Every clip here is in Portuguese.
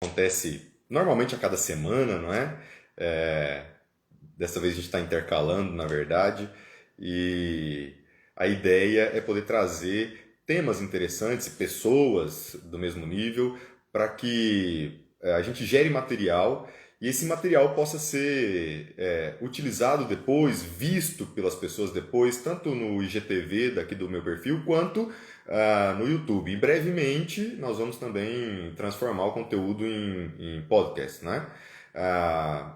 Acontece normalmente a cada semana, não é? É, Dessa vez a gente está intercalando, na verdade, e a ideia é poder trazer temas interessantes e pessoas do mesmo nível para que a gente gere material e esse material possa ser utilizado depois, visto pelas pessoas depois, tanto no IGTV daqui do meu perfil, quanto no YouTube. E brevemente nós vamos também transformar o conteúdo em podcast, né?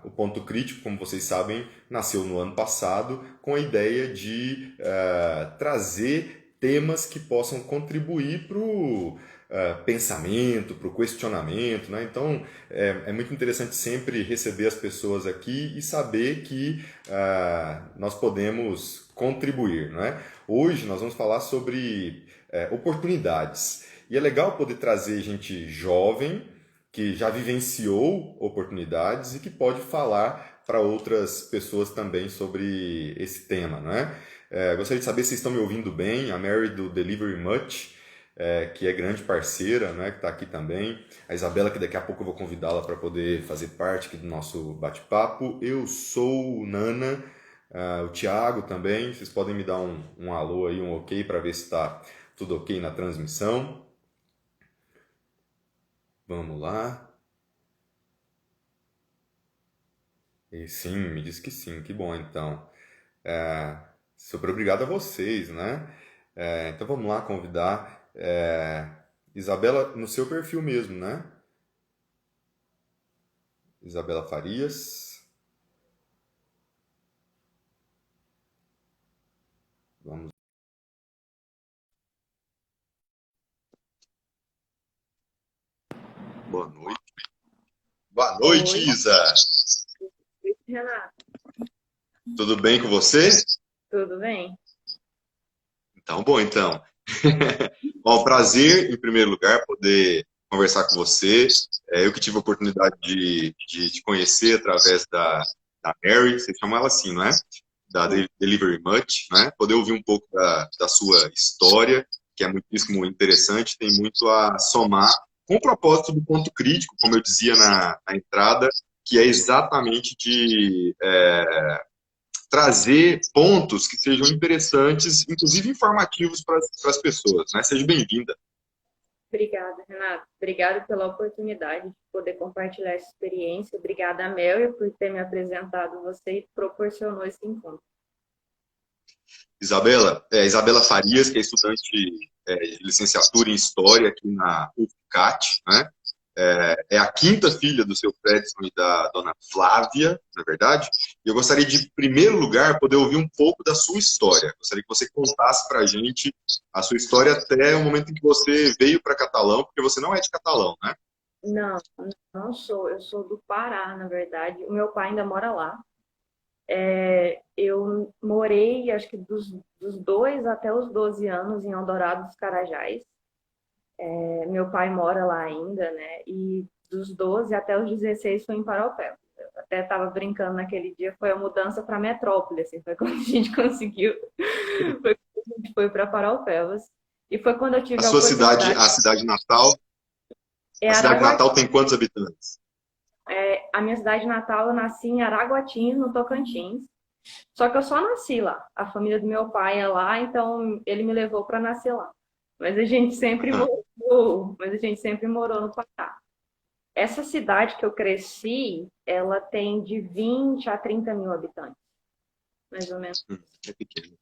O Ponto Crítico, como vocês sabem, nasceu no ano passado com a ideia de trazer temas que possam contribuir para o pensamento, para o questionamento, né? Então é muito interessante sempre receber as pessoas aqui e saber que nós podemos contribuir, né? Hoje nós vamos falar sobre oportunidades. E é legal poder trazer gente jovem que já vivenciou oportunidades e que pode falar para outras pessoas também sobre esse tema, né? Gostaria de saber se estão me ouvindo bem. A Mary do Delivery Much, que é grande parceira, né, que está aqui também. A Isabela, que daqui a pouco eu vou convidá-la para poder fazer parte aqui do nosso bate-papo. Eu sou o Nana, o Thiago também. Vocês podem me dar um alô aí, um ok, para ver se está tudo ok na transmissão. Vamos lá. E sim, me diz que sim, que bom então. Super obrigado a vocês, né? Então vamos lá convidar Isabela no seu perfil mesmo, né? Isabela Farias. Vamos. Boa noite. Boa noite, Oi, Isa. Renato, Tudo bem com você? tudo bem? Então, bom, então. Bom, prazer, em primeiro lugar, poder conversar com você. Eu que tive a oportunidade de te conhecer através da Mary, vocês chamam ela assim, não é? Da Delivery Much, né? Poder ouvir um pouco da sua história, que é muitíssimo interessante, tem muito a somar com o propósito do ponto crítico, como eu dizia na entrada, que é exatamente de trazer pontos que sejam interessantes, inclusive informativos para as pessoas, né? Seja bem-vinda. Obrigada, Renato. Obrigada pela oportunidade de poder compartilhar essa experiência. Obrigada, Amélia, por ter me apresentado você e proporcionou esse encontro. Isabela, Isabela Farias, que é estudante de licenciatura em História aqui na UFCAT, né? É a quinta filha do seu Fredson e da dona Flávia, na verdade. E eu gostaria de, em primeiro lugar, poder ouvir um pouco da sua história. Gostaria que você contasse para a gente a sua história até o momento em que você veio para Catalão, porque você não é de Catalão, né? Não, não sou. Eu sou do Pará, na verdade. O meu pai ainda mora lá. Eu morei, acho que dos 2 até os 12 anos em Eldorado dos Carajás. Meu pai mora lá ainda, né? E dos 12 até os 16 foi em Paraupeba. Eu até estava brincando naquele dia, foi a mudança para metrópole, assim, foi quando a gente conseguiu, foi quando a gente foi para Paraupebas. E foi quando eu A tive a sua cidade, oportunidade. a cidade natal, É a cidade natal Araguatins. tem quantos habitantes? A minha cidade natal, eu nasci em Araguatins, no Tocantins. Só que eu só nasci lá. A família do meu pai é lá, então ele me levou para nascer lá. Mas a gente sempre morou, mas a gente sempre morou no Pará. Essa cidade que eu cresci, ela tem de 20 a 30 mil habitantes, mais ou menos. É pequeno.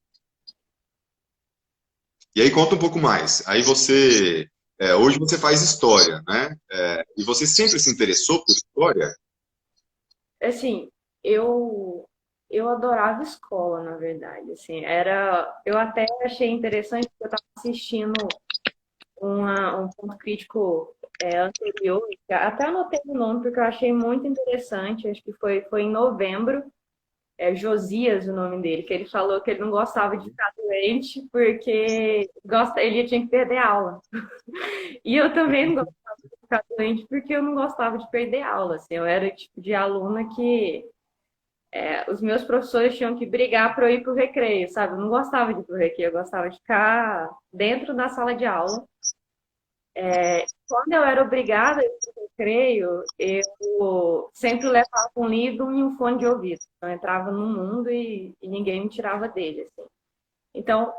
E aí conta um pouco mais. Aí você, hoje você faz história, né? E você sempre se interessou por história? Assim, eu eu adorava escola, na verdade. Assim, eu até achei interessante porque eu estava assistindo um ponto crítico anterior, até anotei o nome porque eu achei muito interessante. Acho que foi em novembro. Josias o nome dele, que ele falou que ele não gostava de ficar doente porque ele tinha que perder aula. E eu também não gostava de ficar doente porque eu não gostava de perder aula. Assim, eu era o tipo de aluna que os meus professores tinham que brigar para eu ir para o recreio, sabe? Eu não gostava de ir para o recreio, eu gostava de ficar dentro da sala de aula. quando eu era obrigada a ir para o recreio, eu sempre levava um livro e um fone de ouvido. Eu entrava no mundo e ninguém me tirava dele, assim. Então,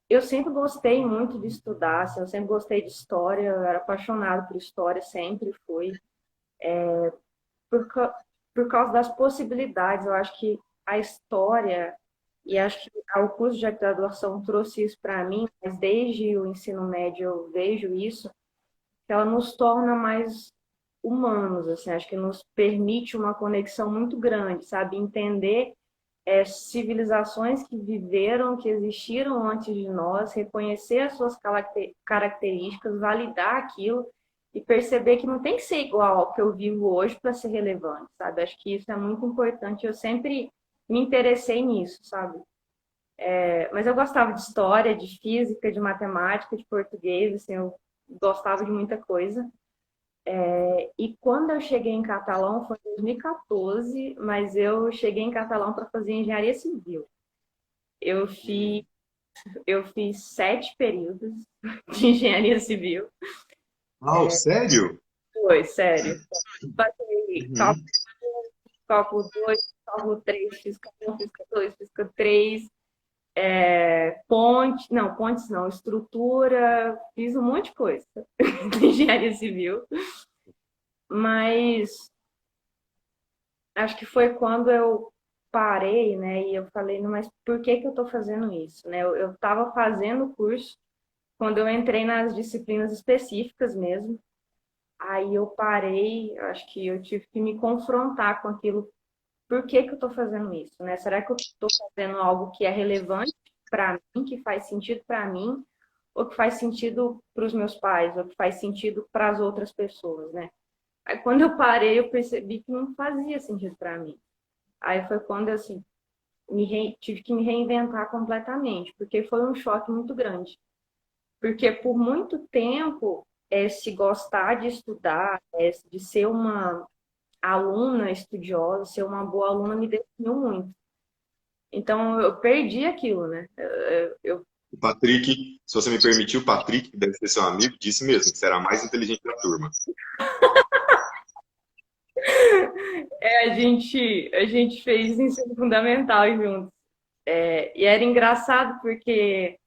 eu sempre gostei muito de estudar, assim, eu sempre gostei de história, eu era apaixonada por história, sempre fui. Por, por causa das possibilidades, eu acho que a história, e acho que o curso de graduação trouxe isso para mim, mas desde o ensino médio eu vejo isso, que ela nos torna mais humanos, assim, acho que nos permite uma conexão muito grande, sabe? Entender civilizações que viveram, que existiram antes de nós, reconhecer as suas características, validar aquilo e perceber que não tem que ser igual ao que eu vivo hoje para ser relevante, sabe? Acho que isso é muito importante. Eu sempre me interessei nisso, sabe? Mas eu gostava de história, de física, de matemática, de português, assim, eu gostava de muita coisa. E quando eu cheguei em Catalão foi em 2014, mas eu cheguei em Catalão para fazer engenharia civil. Eu fiz, eu fiz 7 períodos de engenharia civil. Ah, sério? Foi, sério. Passei Uhum. cálculo 2, cálculo 3, física 1, física 2, física 3, pontes não, estrutura, fiz um monte de coisa de engenharia civil. Mas acho que foi quando eu parei, né? E eu falei, não, mas por que que eu estou fazendo isso, né? Eu estava fazendo o curso quando eu entrei nas disciplinas específicas mesmo. Aí eu parei, acho que eu tive que me confrontar com aquilo. Por que que eu estou fazendo isso, né? Será que eu estou fazendo algo que é relevante para mim, que faz sentido para mim, ou que faz sentido para os meus pais, ou que faz sentido para as outras pessoas, né? Aí quando eu parei, eu percebi que não fazia sentido para mim. Aí foi quando eu assim, tive que me reinventar completamente, porque foi um choque muito grande. Porque por muito tempo, se gostar de estudar, de ser uma aluna estudiosa, ser uma boa aluna, me definiu muito. Então eu perdi aquilo, né? O Patrick, se você me permitir, o Patrick, que deve ser seu amigo, disse mesmo que será a mais inteligente da turma. A gente fez ensino fundamental juntos. E era engraçado porque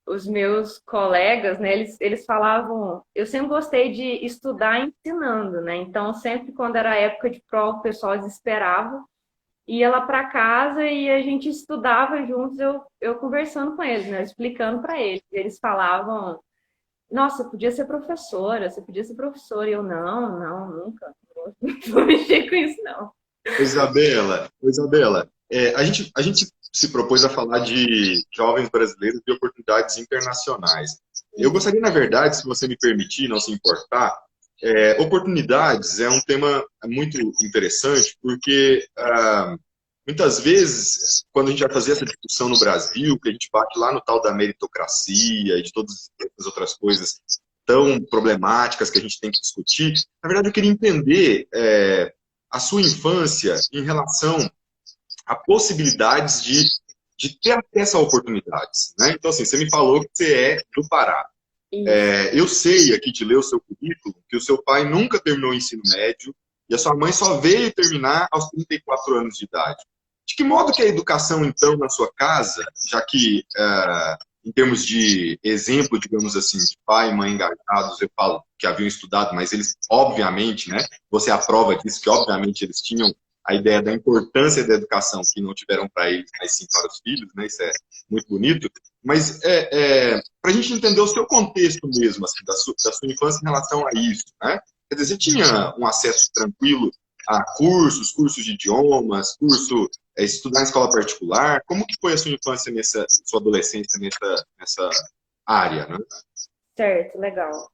os meus colegas, né, eles falavam, eu sempre gostei de estudar ensinando, né? Então, sempre quando era época de prova, o pessoal desesperava, ia lá para casa e a gente estudava juntos, eu conversando com eles, né, explicando para eles. Eles falavam, nossa, podia ser professora, você podia ser professora. E eu, não, não, nunca. Não vou mexer com isso, não. Isabela, a gente se propôs a falar de jovens brasileiros e oportunidades internacionais. Eu gostaria, na verdade, se você me permitir, não se importar, oportunidades é um tema muito interessante, porque muitas vezes, quando a gente vai fazer essa discussão no Brasil, que a gente bate lá no tal da meritocracia e de todas as outras coisas tão problemáticas que a gente tem que discutir, na verdade eu queria entender a sua infância em relação a possibilidades de ter acesso a oportunidades, né? Então, assim, você me falou que você é do Pará. Isso. Eu sei aqui de ler o seu currículo que o seu pai nunca terminou o ensino médio e a sua mãe só veio terminar aos 34 anos de idade. De que modo que a educação, então, na sua casa, já que, em termos de exemplo, digamos assim, de pai e mãe engajados, eu falo que haviam estudado, mas eles, obviamente, né, você é a prova disso, que obviamente eles tinham a ideia da importância da educação, que não tiveram para eles, mas sim para os filhos, né, isso é muito bonito, mas para a gente entender o seu contexto mesmo, assim, da sua infância em relação a isso, né? Quer dizer, você tinha um acesso tranquilo a cursos de idiomas, estudar em escola particular? Como que foi a sua infância sua adolescência nessa área, né? Certo, legal.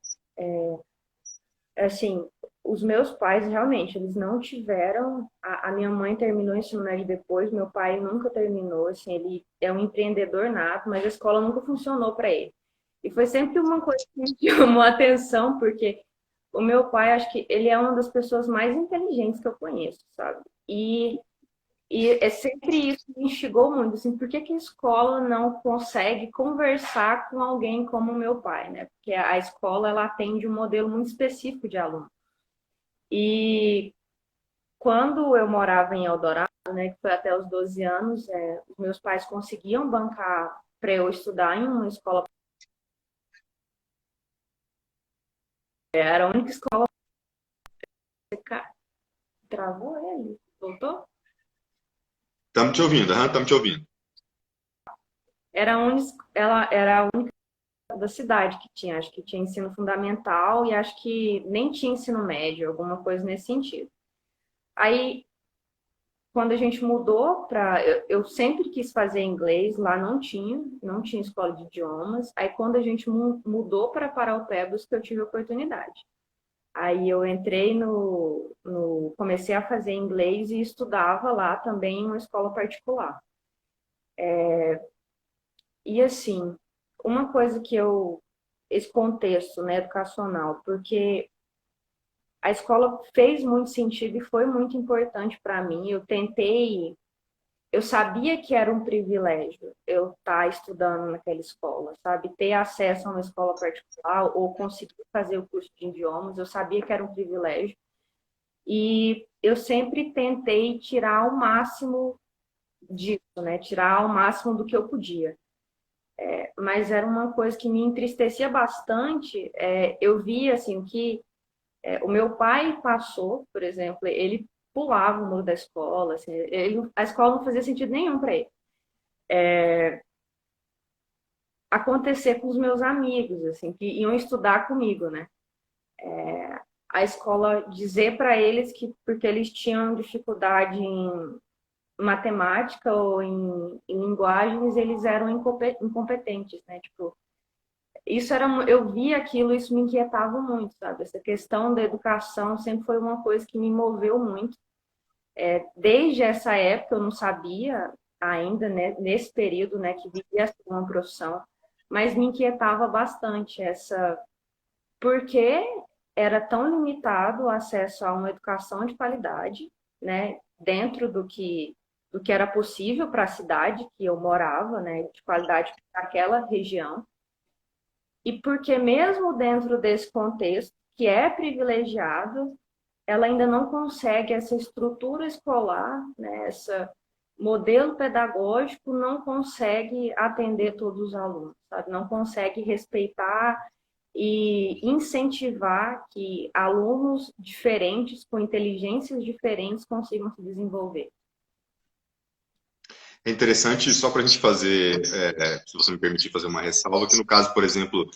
Assim, os meus pais realmente, eles não tiveram. A minha mãe terminou o ensino médio depois, meu pai nunca terminou. Assim, ele é um empreendedor nato, mas a escola nunca funcionou para ele. E foi sempre uma coisa que me chamou a atenção, porque o meu pai, acho que ele é uma das pessoas mais inteligentes que eu conheço, sabe? E E é sempre isso que me instigou muito, assim, por que que a escola não consegue conversar com alguém como o meu pai, né? Porque a escola, ela atende um modelo muito específico de aluno. E quando eu morava em Eldorado, né, que foi até os 12 anos, os meus pais conseguiam bancar para eu estudar em uma escola. Era a única escola. Travou ele? Voltou? Estamos te ouvindo, estamos te ouvindo. Ela era a única da cidade que tinha, acho que tinha ensino fundamental e acho que nem tinha ensino médio, alguma coisa nesse sentido. Aí, quando a gente mudou para. Eu sempre quis fazer inglês, lá não tinha escola de idiomas. Aí, quando a gente mudou para Paraupebas, que eu tive a oportunidade. Aí eu entrei comecei a fazer inglês e estudava lá também em uma escola particular. E assim, uma coisa esse contexto, né, educacional, porque a escola fez muito sentido e foi muito importante para mim. Eu sabia que era um privilégio eu estar estudando naquela escola, sabe? Ter acesso a uma escola particular ou conseguir fazer o curso de idiomas, eu sabia que era um privilégio. E eu sempre tentei tirar o máximo disso, né? Tirar o máximo do que eu podia. Mas era uma coisa que me entristecia bastante. Eu via, assim, que o meu pai passou, por exemplo, ele pulava o muro da escola, assim, a escola não fazia sentido nenhum para ele. Acontecer com os meus amigos, assim, que iam estudar comigo, né? A escola dizer para eles que porque eles tinham dificuldade em matemática ou em linguagens, eles eram incompetentes, né? Tipo, eu via aquilo, isso me inquietava muito, sabe? Essa questão da educação sempre foi uma coisa que me moveu muito. Desde essa época eu não sabia ainda, né, nesse período, né, que viria a ser uma profissão, mas me inquietava bastante porque era tão limitado o acesso a uma educação de qualidade, né, dentro do que era possível para a cidade que eu morava, né, de qualidade para aquela região. E porque mesmo dentro desse contexto, que é privilegiado, ela ainda não consegue essa estrutura escolar, né, esse modelo pedagógico não consegue atender todos os alunos, sabe? Não consegue respeitar e incentivar que alunos diferentes, com inteligências diferentes, consigam se desenvolver. É interessante, só para a gente fazer, se você me permitir fazer uma ressalva, que no caso, por exemplo,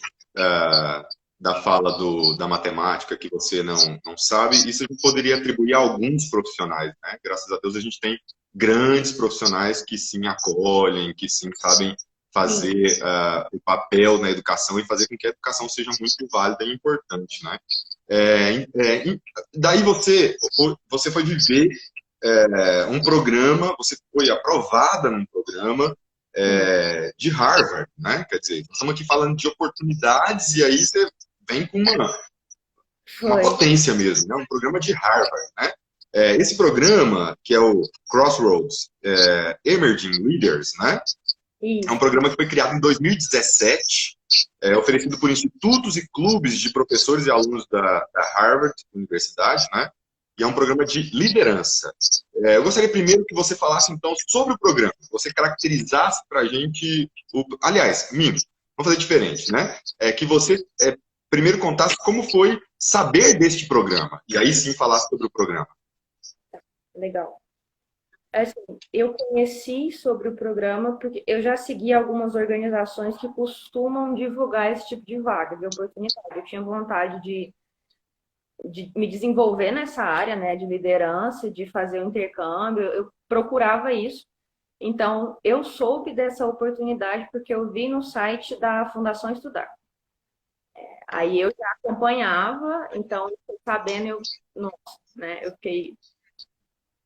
da fala da matemática que você não sabe, isso a gente poderia atribuir a alguns profissionais, né? Graças a Deus a gente tem grandes profissionais que sim acolhem, que sim sabem fazer o papel na educação e fazer com que a educação seja muito válida e importante, né? Daí você foi viver um programa, você foi aprovada num programa de Harvard, né? Quer dizer, nós estamos aqui falando de oportunidades e aí você vem com uma potência mesmo, né? Um programa de Harvard, né? Esse programa, que é o Crossroads Emerging Leaders, né? É um programa que foi criado em 2017, oferecido por institutos e clubes de professores e alunos da Harvard Universidade, né? E é um programa de liderança. Eu gostaria primeiro que você falasse, então, sobre o programa. Você caracterizasse para a gente... Aliás, vamos fazer diferente, né? Que você primeiro contasse como foi saber deste programa. E aí sim falasse sobre o programa. Legal. Assim, eu conheci sobre o programa porque eu já segui algumas organizações que costumam divulgar esse tipo de vaga, de oportunidade. Eu tinha vontade de me desenvolver nessa área, né, de liderança, de fazer o intercâmbio, eu procurava isso. Então, eu soube dessa oportunidade porque eu vi no site da Fundação Estudar. Aí eu já acompanhava, então, sabendo, nossa, né, eu fiquei...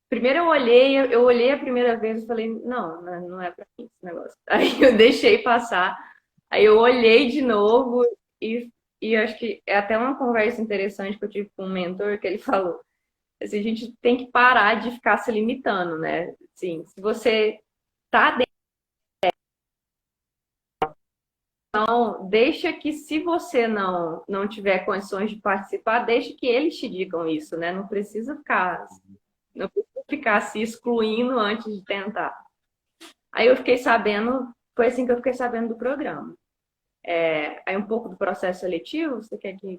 Primeiro eu olhei a primeira vez e falei, não é para mim esse negócio. Aí eu deixei passar, aí eu olhei de novo e acho que é até uma conversa interessante que eu tive com um mentor, que ele falou, Assim, a gente tem que parar de ficar se limitando, né? Assim, se você tá dentro, então, deixa que se você não tiver condições de participar, deixa que eles te digam isso, né? Não precisa ficar se excluindo antes de tentar. Aí eu fiquei sabendo, foi assim que eu fiquei sabendo do programa. Aí um pouco do processo seletivo, você quer que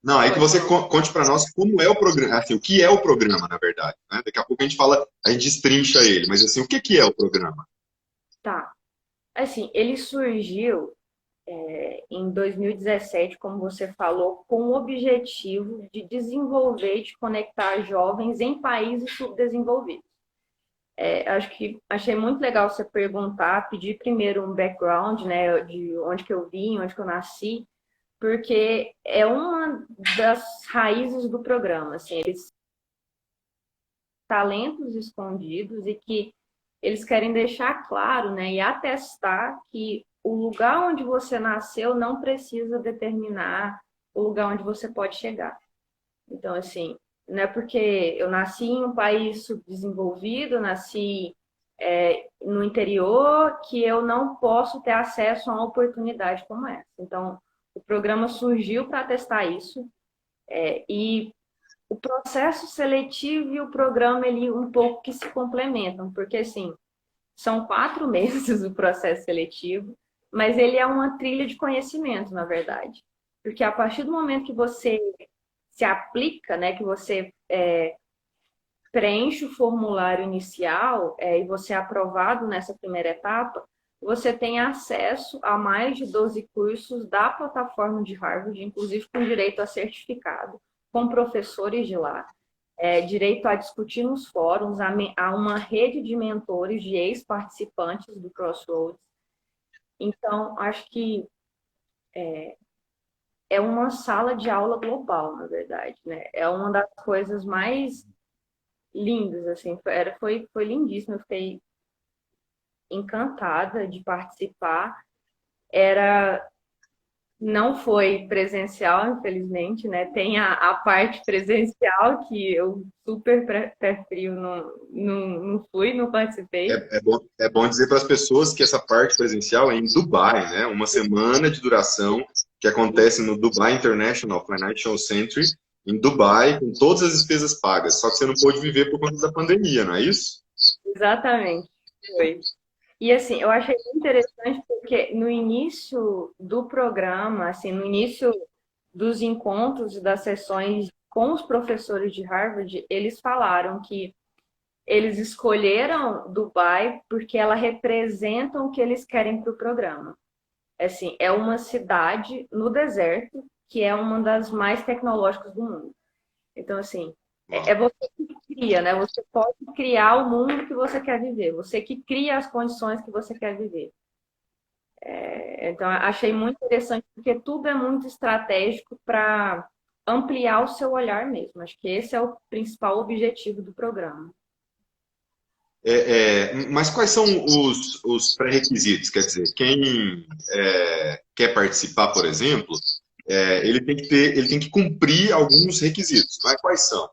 Não, aí que pode você falar? conte para nós como é o programa, assim, o que é o programa, na verdade, né? Daqui a pouco a gente fala, a gente destrincha ele, mas assim, o que é o programa? Tá. Assim, ele surgiu em 2017, como você falou, com o objetivo de desenvolver e de conectar jovens em países subdesenvolvidos. Acho que achei muito legal você perguntar, pedir primeiro um background, né, de onde que eu vim, onde que eu nasci, porque é uma das raízes do programa, assim, eles talentos escondidos e que eles querem deixar claro, né, e atestar que o lugar onde você nasceu não precisa determinar o lugar onde você pode chegar. Então, assim, não é porque eu nasci em um país subdesenvolvido, nasci no interior, que eu não posso ter acesso a uma oportunidade como essa. Então, o programa surgiu para testar isso, e o processo seletivo e o programa, ele um pouco que se complementam, porque, assim, são 4 meses o processo seletivo, mas ele é uma trilha de conhecimento, na verdade. Porque a partir do momento que você se aplica, né, que você preenche o formulário inicial e você é aprovado nessa primeira etapa, você tem acesso a mais de 12 cursos da plataforma de Harvard, inclusive com direito a certificado, com professores de lá, direito a discutir nos fóruns, a uma rede de mentores de ex-participantes do Crossroads. Então, acho que é uma sala de aula global, na verdade, né? É uma das coisas mais lindas, assim, foi lindíssimo, eu fiquei encantada de participar. Era, não foi presencial, infelizmente, né? Tem a parte presencial que eu super prefiro, não fui, não participei. É bom dizer para as pessoas que essa parte presencial é em Dubai, né? Uma semana de duração que acontece no Dubai International Financial Center, em Dubai, com todas as despesas pagas. Só que você não pôde viver por conta da pandemia, não é isso? Exatamente, foi. E assim, eu achei muito interessante porque no início do programa, assim, no início dos encontros e das sessões com os professores de Harvard, eles falaram que eles escolheram Dubai porque ela representa o que eles querem para o programa. Assim, é uma cidade no deserto que é uma das mais tecnológicas do mundo. Então, assim, é você que cria, né? Você pode criar o mundo que você quer viver. Você que cria as condições que você quer viver. Então, achei muito interessante porque tudo é muito estratégico para ampliar o seu olhar mesmo. Acho que esse é o principal objetivo do programa. Mas quais são os pré-requisitos? Quer dizer, quem quer participar, por exemplo, ele tem que cumprir alguns requisitos. Mas quais são?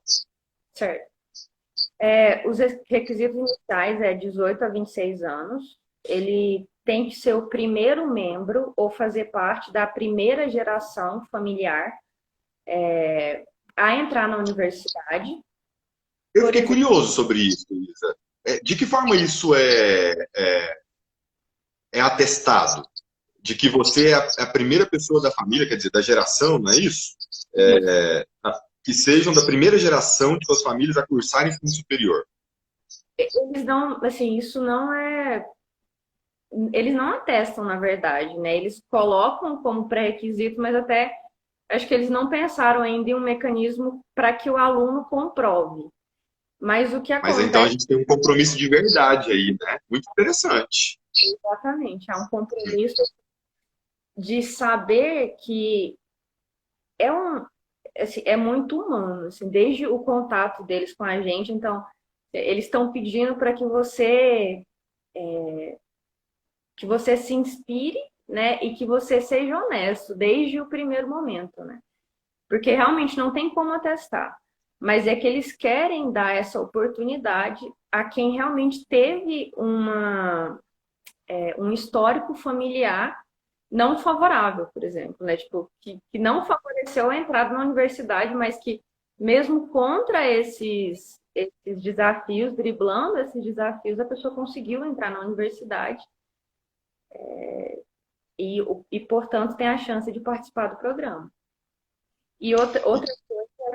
Certo. Os requisitos iniciais é 18 a 26 anos. Ele tem que ser o primeiro membro ou fazer parte da primeira geração familiar a entrar na universidade. Eu Por fiquei exemplo, curioso sobre isso, Isa. De que forma isso é atestado? De que você é a primeira pessoa da família, quer dizer, da geração, não é isso? Que sejam da primeira geração de suas famílias a cursar ensino superior. eles não, assim, isso não é. Eles não atestam, na verdade, né? Eles colocam como pré-requisito, mas até acho que eles não pensaram ainda em um mecanismo para que o aluno comprove. Mas o que Mas então a acontece gente tem um compromisso de verdade aí, né? Muito interessante. exatamente é um compromisso de saber que é um assim, é muito humano, assim, desde o contato deles com a gente, então eles estão pedindo para que você se inspire, né, e que você seja honesto desde o primeiro momento, né? Porque realmente não tem como atestar. mas é que eles querem dar essa oportunidade a quem realmente teve um histórico familiar não favorável, por exemplo, né? Tipo, que não favoreceu a entrada na universidade, mas que mesmo contra esses desafios, driblando esses desafios, a pessoa conseguiu entrar na universidade e portanto, tem a chance de participar do programa. E outra coisa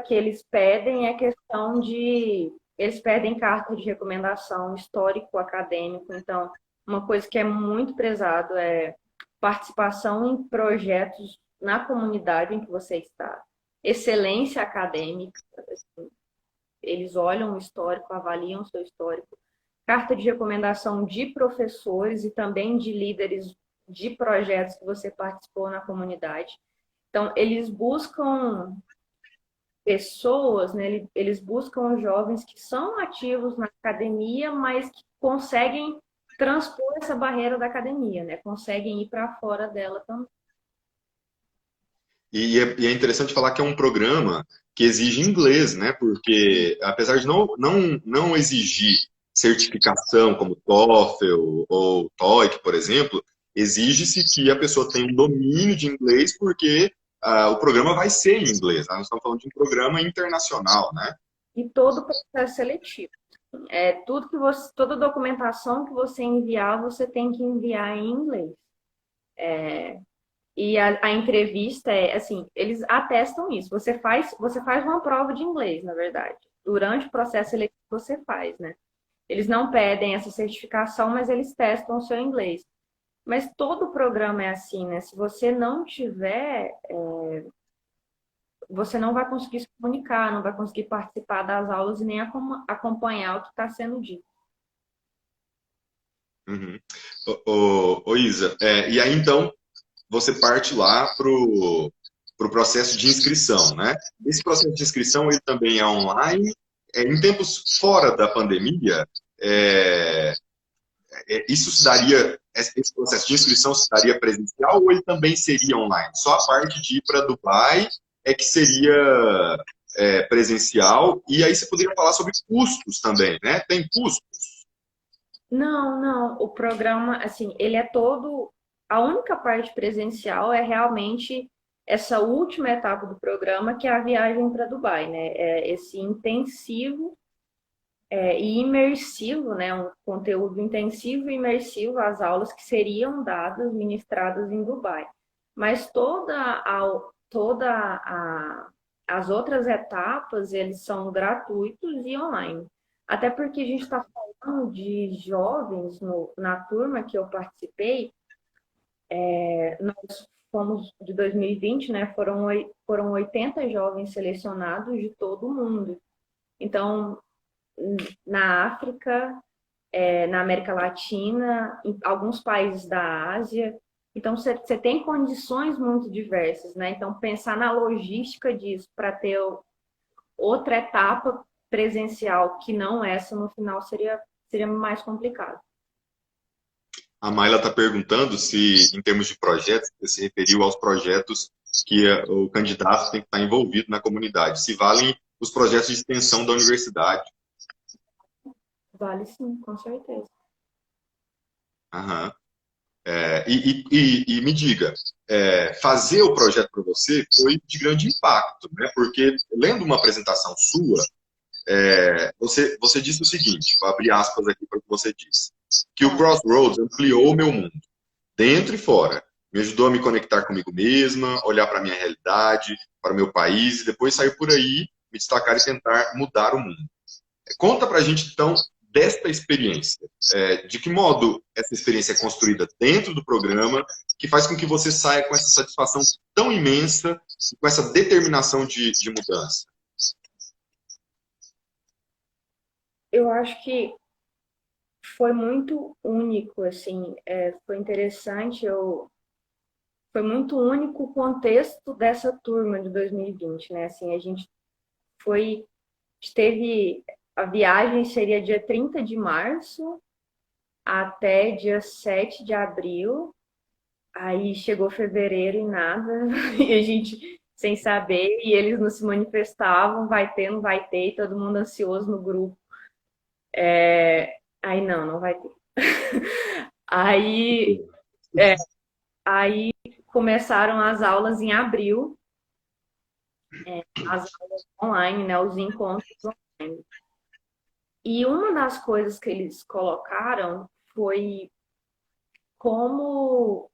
que eles pedem é a questão de. Eles pedem carta de recomendação histórico-acadêmico. Então, uma coisa que é muito prezado é participação em projetos na comunidade em que você está. Excelência acadêmica. Assim, eles olham o histórico, avaliam o seu histórico. Carta de recomendação de professores e também de líderes de projetos que você participou na comunidade. Então, eles buscam pessoas, né? Eles buscam jovens que são ativos na academia, mas que conseguem transpor essa barreira da academia, né? Conseguem ir para fora dela também. E é interessante falar que é um programa que exige inglês, né? Porque apesar de não exigir certificação como TOEFL ou TOEIC, por exemplo, exige-se que a pessoa tenha um domínio de inglês, porque o programa vai ser em inglês. Nós estamos falando de um programa internacional, né? E todo o processo seletivo. Toda documentação que você enviar, você tem que enviar em inglês. E a entrevista é assim, eles atestam isso. Você faz uma prova de inglês, na verdade. Durante o processo seletivo você faz, né? Eles não pedem essa certificação, mas eles testam o seu inglês. Mas todo o programa é assim, né? Se você não tiver, você não vai conseguir se comunicar, não vai conseguir participar das aulas e nem acompanhar o que está sendo dito. Uhum. Ô, Isa, e aí então você parte lá para o processo de inscrição, né? Esse processo de inscrição ele também é online. Em tempos fora da pandemia, isso se daria, esse processo de inscrição se daria presencial ou ele também seria online? Só a parte de ir para Dubai é que seria presencial. E aí você poderia falar sobre custos também, né? Tem custos? Não, não. O programa, assim, ele é todo. A única parte presencial é realmente essa última etapa do programa, que é a viagem para Dubai, né? É esse intensivo e imersivo, né? Um conteúdo intensivo e imersivo, as aulas que seriam dadas, ministradas em Dubai. Mas as outras etapas, eles são gratuitos e online. Até porque a gente está falando de jovens na turma que eu participei, nós fomos de 2020, né? Foram 80 jovens selecionados de todo o mundo. Então, na África, na América Latina, em alguns países da Ásia. Então, você tem condições muito diversas, né? Então, pensar na logística disso para ter outra etapa presencial que não essa no final seria mais complicado. A Mayla está perguntando se, em termos de projetos, você se referiu aos projetos que o candidato tem que estar envolvido na comunidade, se valem os projetos de extensão da universidade. Vale sim, com certeza. Aham. E me diga, fazer o projeto para você foi de grande impacto, né? Porque, lendo uma apresentação sua, você disse o seguinte, vou abrir aspas aqui para o que você disse, que o Crossroads ampliou o meu mundo, dentro e fora. Me ajudou a me conectar comigo mesma, olhar para a minha realidade, para o meu país, e depois sair por aí, me destacar e tentar mudar o mundo. Conta para a gente, então, desta experiência. De que modo essa experiência é construída dentro do programa, que faz com que você saia com essa satisfação tão imensa e com essa determinação de mudança? Eu acho que foi muito único, assim, foi interessante, foi muito único o contexto dessa turma de 2020, né? Assim, a gente teve, a viagem seria dia 30 de março até dia 7 de abril, aí chegou fevereiro e nada, e a gente sem saber, e eles não se manifestavam, vai ter, não vai ter, e todo mundo ansioso no grupo. Aí não vai ter. Aí, aí começaram as aulas em abril, as aulas online, né, os encontros online. E uma das coisas que eles colocaram foi como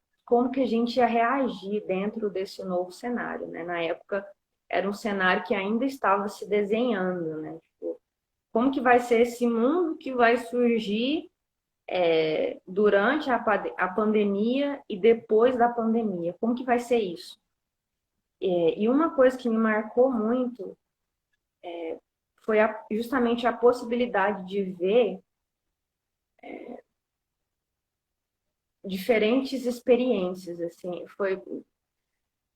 que a gente ia reagir dentro desse novo cenário, né? Na época era um cenário que ainda estava se desenhando, né? Tipo, como que vai ser esse mundo que vai surgir durante a pandemia e depois da pandemia? Como que vai ser isso? E uma coisa que me marcou muito foi justamente a possibilidade de ver diferentes experiências, assim,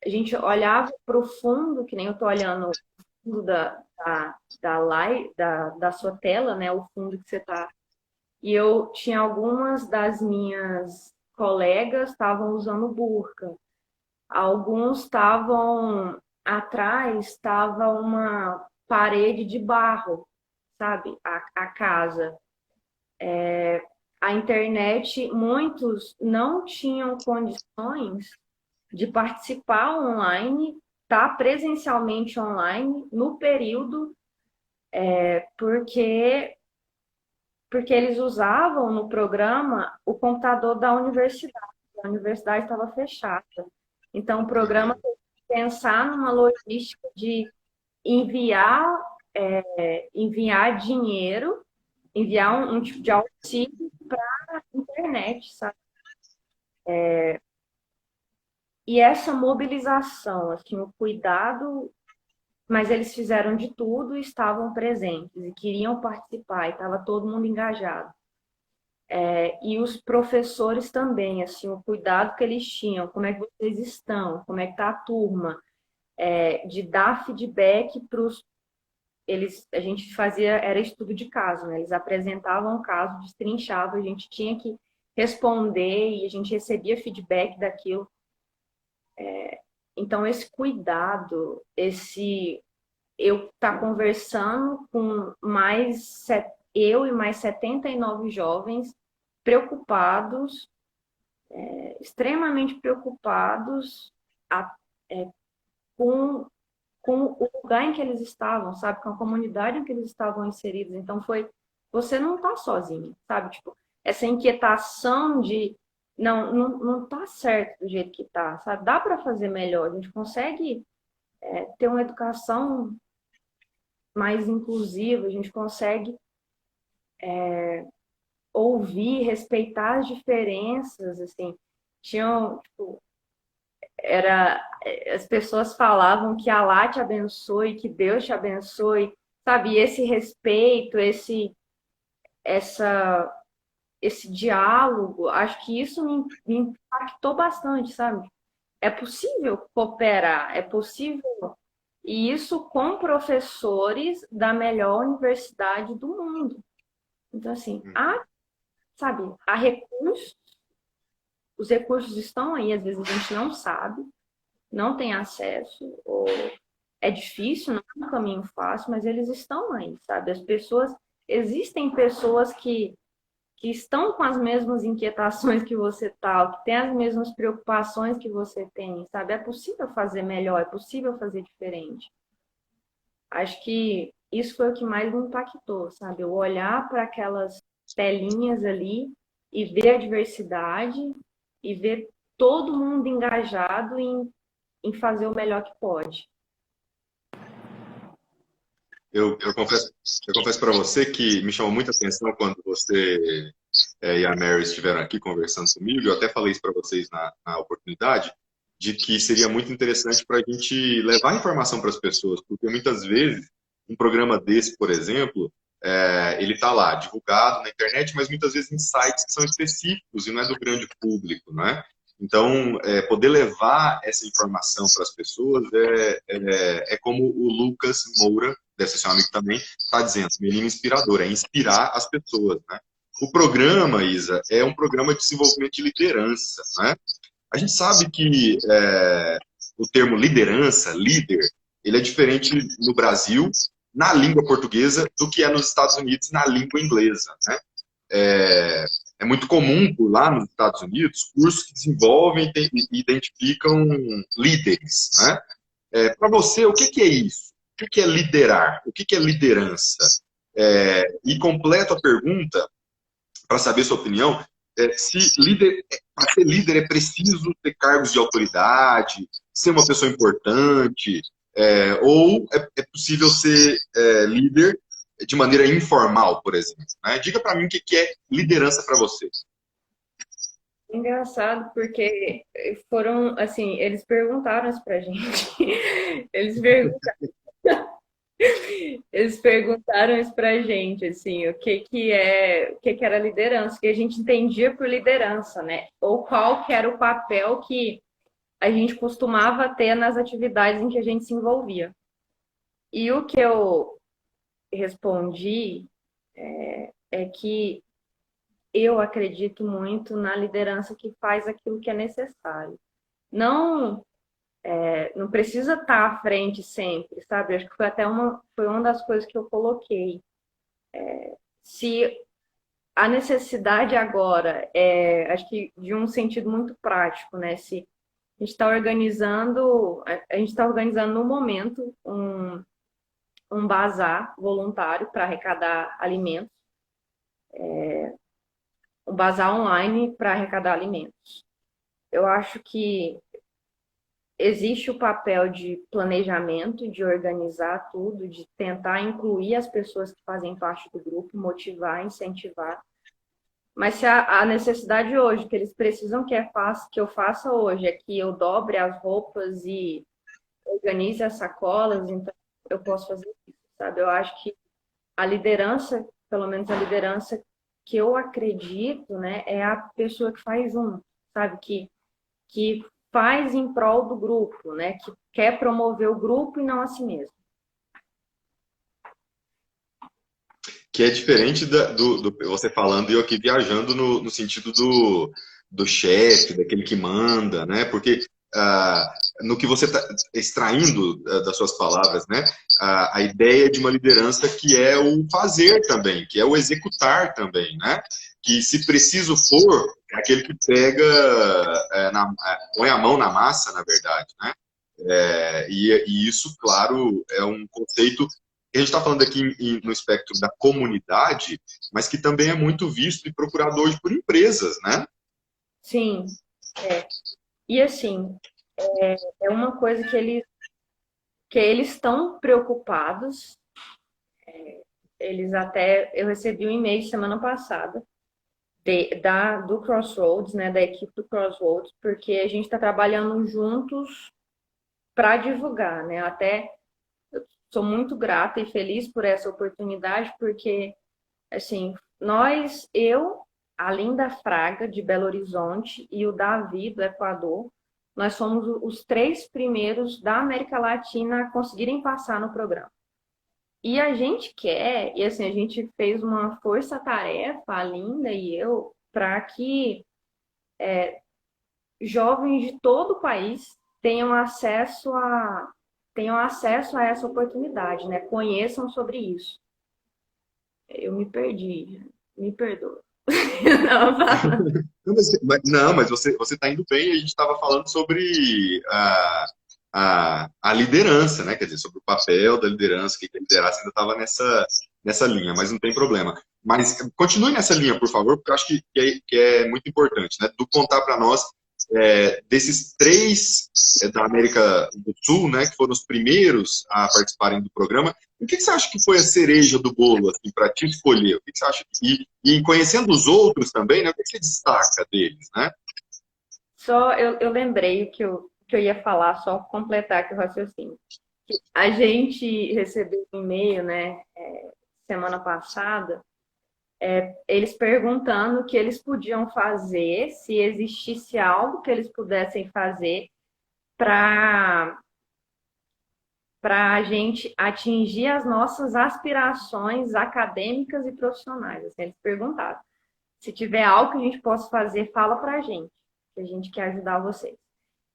a gente olhava para o fundo, que nem eu estou olhando o fundo da sua tela, né, o fundo que você está, e eu tinha algumas das minhas colegas estavam usando burca, alguns estavam atrás, estava uma parede de barro, sabe, a casa. A internet, muitos não tinham condições de participar online, estar presencialmente online no período, porque eles usavam no programa o computador da universidade. A universidade estava fechada. Então, o programa teve que pensar numa logística de enviar, enviar dinheiro, enviar um tipo de auxílio para a internet, sabe? E essa mobilização, assim, o cuidado, mas eles fizeram de tudo e estavam presentes e queriam participar, e estava todo mundo engajado. E os professores também, assim, o cuidado que eles tinham, como é que vocês estão, como é que está a turma, de dar feedback para os... A gente fazia, era estudo de caso, né? Eles apresentavam um caso, destrinchavam, a gente tinha que responder e a gente recebia feedback daquilo. Então, esse cuidado, eu estar conversando com eu e mais 79 jovens preocupados, extremamente preocupados com, o lugar em que eles estavam, sabe? Com a comunidade em que eles estavam inseridos. Então, você não está sozinho, sabe? Tipo, essa inquietação de não tá certo do jeito que tá, sabe? Dá para fazer melhor, a gente consegue ter uma educação mais inclusiva, a gente consegue ouvir, respeitar as diferenças, assim. Tinham, tipo, as pessoas falavam que Allah te abençoe, que Deus te abençoe, sabe? E esse respeito, esse diálogo, acho que isso me impactou bastante, sabe? É possível cooperar, é possível, e isso com professores da melhor universidade do mundo. Então, assim, há recursos, os recursos estão aí, às vezes a gente não sabe, não tem acesso, ou é difícil, não é um caminho fácil, mas eles estão aí, sabe? Existem pessoas que estão com as mesmas inquietações que você está, que têm as mesmas preocupações que você tem, sabe? É possível fazer melhor, é possível fazer diferente. Acho que isso foi o que mais me impactou, sabe? Eu olhar para aquelas telinhas ali e ver a diversidade e ver todo mundo engajado em fazer o melhor que pode. Eu confesso para você que me chamou muita atenção quando você e a Mary estiveram aqui conversando comigo. Eu até falei isso para vocês na oportunidade, de que seria muito interessante para a gente levar informação para as pessoas, porque muitas vezes um programa desse, por exemplo, ele está lá, divulgado na internet, mas muitas vezes em sites que são específicos e não é do grande público, né? Então, poder levar essa informação para as pessoas é como o Lucas Moura, deve ser seu amigo também, está dizendo, menino inspirador, é inspirar as pessoas, né? O programa, Isa, é um programa de desenvolvimento de liderança, né? A gente sabe que o termo liderança, líder, ele é diferente no Brasil, na língua portuguesa, do que é nos Estados Unidos, na língua inglesa, né? É muito comum por lá nos Estados Unidos cursos que desenvolvem e identificam líderes, né? Para você, o que é isso? O que é liderar? O que é liderança? E completo a pergunta, para saber sua opinião, se para ser líder é preciso ter cargos de autoridade, ser uma pessoa importante, ou é possível ser líder de maneira informal, por exemplo, né? Diga para mim o que é liderança para você. Engraçado, porque foram, assim, eles perguntaram isso pra gente. Eles perguntaram, eles perguntaram isso pra gente, assim, o que era liderança, o que a gente entendia por liderança, né? Ou qual que era o papel que a gente costumava ter nas atividades em que a gente se envolvia. E o que eu respondi é que eu acredito muito na liderança que faz aquilo que é necessário. Não, não precisa estar à frente sempre, sabe? Acho que foi uma das coisas que eu coloquei. Se a necessidade agora acho que de um sentido muito prático, né? Se a gente está organizando no momento um bazar voluntário para arrecadar alimentos, um bazar online para arrecadar alimentos. Eu acho que existe o papel de planejamento, de organizar tudo, de tentar incluir as pessoas que fazem parte do grupo, motivar, incentivar. Mas se a necessidade hoje, que eles precisam que eu faça hoje, é que eu dobre as roupas e organize as sacolas, então eu posso fazer isso, sabe? Eu acho que a liderança, pelo menos a liderança que eu acredito, né, é a pessoa que faz junto, sabe? Que faz em prol do grupo, né? Que quer promover o grupo e não a si mesmo. Que é diferente do você falando e eu aqui viajando no sentido do chefe, daquele que manda, né? Porque no que você está extraindo das suas palavras, né? A ideia de uma liderança que é o fazer também, que é o executar também, né? Que se preciso for, é aquele que pega, põe a mão na massa, na verdade, né? E isso, claro, é um conceito que a gente está falando aqui no espectro da comunidade, mas que também é muito visto e procurado hoje por empresas, né? Sim, E assim, é uma coisa que eles estão preocupados. Eu recebi um e-mail semana passada do Crossroads, né, da equipe do Crossroads, porque a gente está trabalhando juntos para divulgar, né? Até eu sou muito grata e feliz por essa oportunidade, porque assim, a Linda Fraga, de Belo Horizonte, e o Davi, do Equador, nós somos os 3 primeiros da América Latina a conseguirem passar no programa. E a gente quer, e assim, a gente fez uma força-tarefa, a Linda e eu, para que jovens de todo o país tenham acesso a essa oportunidade, né? Conheçam sobre isso. Eu me perdi, me perdoa. Não, mas você está indo bem. A gente estava falando sobre a liderança, né? Quer dizer, sobre o papel da liderança, o que a liderança ainda estava nessa linha, mas não tem problema. Mas continue nessa linha, por favor, porque eu acho que é muito importante, né? Do contar para nós desses 3 da América do Sul, né, que foram os primeiros a participarem do programa. O que você acha que foi a cereja do bolo, assim, para te escolher? O que você acha? E conhecendo os outros também, né, o que você destaca deles, né? Só eu lembrei que eu ia falar, só completar aqui o raciocínio. A gente recebeu um e-mail, né, semana passada, eles perguntando o que eles podiam fazer, se existisse algo que eles pudessem fazer para a gente atingir as nossas aspirações acadêmicas e profissionais. Assim, eles perguntaram. Se tiver algo que a gente possa fazer, fala para a gente, que a gente quer ajudar vocês.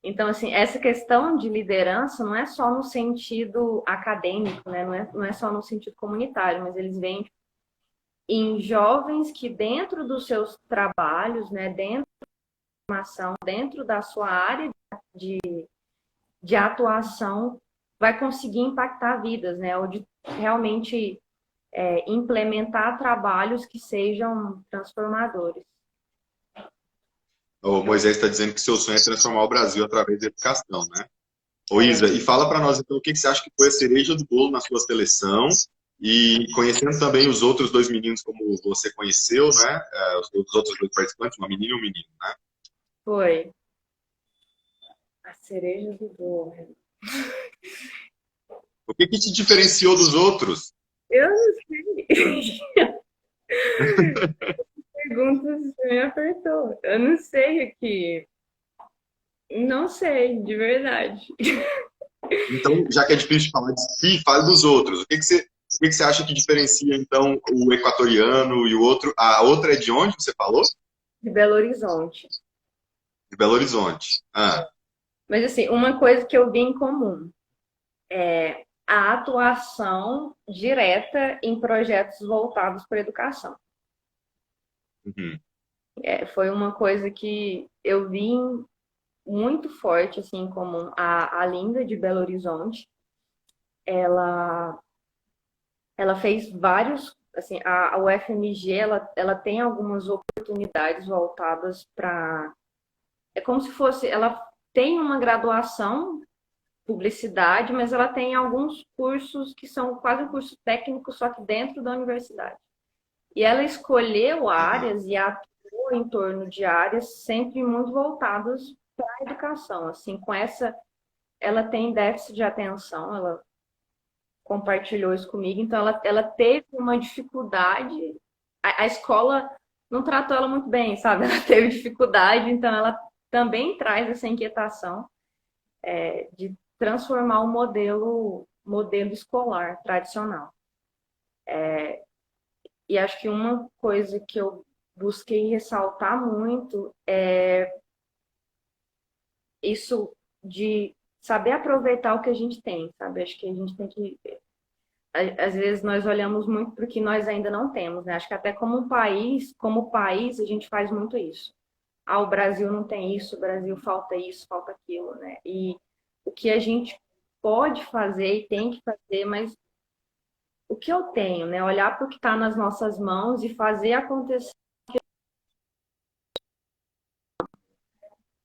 Então, assim, essa questão de liderança não é só no sentido acadêmico, né? Não é só no sentido comunitário, mas eles veem em jovens que dentro dos seus trabalhos, né, dentro da formação, dentro da sua área de, de atuação, vai conseguir impactar vidas, né? Ou de realmente implementar trabalhos que sejam transformadores. O Moisés está dizendo que seu sonho é transformar o Brasil através da educação, né? Ô É, Isa, e fala para nós então o que você acha que foi a cereja do bolo na sua seleção e conhecendo também os outros dois meninos como você conheceu, né? Os outros dois participantes, uma menina e um menino, né? foi a cereja do bolo. O que te diferenciou dos outros? Eu não sei. Perguntas você me apertou. Eu não sei o que. Não sei, de verdade. Então, já que é difícil de falar de si, fale dos outros. O que você acha que diferencia, então, o equatoriano e o outro? A outra é de onde você falou? De Belo Horizonte. De Belo Horizonte. Ah, Mas, assim, uma coisa que eu vi em comum é a atuação direta em projetos voltados para a educação. uhum, Foi uma coisa que eu vi muito forte, assim, em comum. A Linda de Belo Horizonte, ela, ela fez vários, assim, a UFMG, ela tem algumas oportunidades voltadas para... É como se fosse, ela tem uma graduação publicidade, mas ela tem alguns cursos que são quase um curso técnico, só que dentro da universidade. E ela escolheu aham. áreas e atuou em torno de áreas sempre muito voltadas para a educação. Assim, com essa, ela tem déficit de atenção, ela compartilhou isso comigo, então ela teve uma dificuldade, a escola não tratou ela muito bem, sabe? Ela teve dificuldade, então ela também traz essa inquietação de transformar o modelo escolar tradicional. E acho que uma coisa que eu busquei ressaltar muito é isso de saber aproveitar o que a gente tem, sabe? Acho que a gente tem que. Às vezes nós olhamos muito para o que nós ainda não temos, né? Acho que até como país, a gente faz muito isso. Ah, o Brasil não tem isso, o Brasil falta isso, falta aquilo, né? E o que a gente pode fazer e tem que fazer, mas o que eu tenho, né? Olhar para o que está nas nossas mãos e fazer acontecer.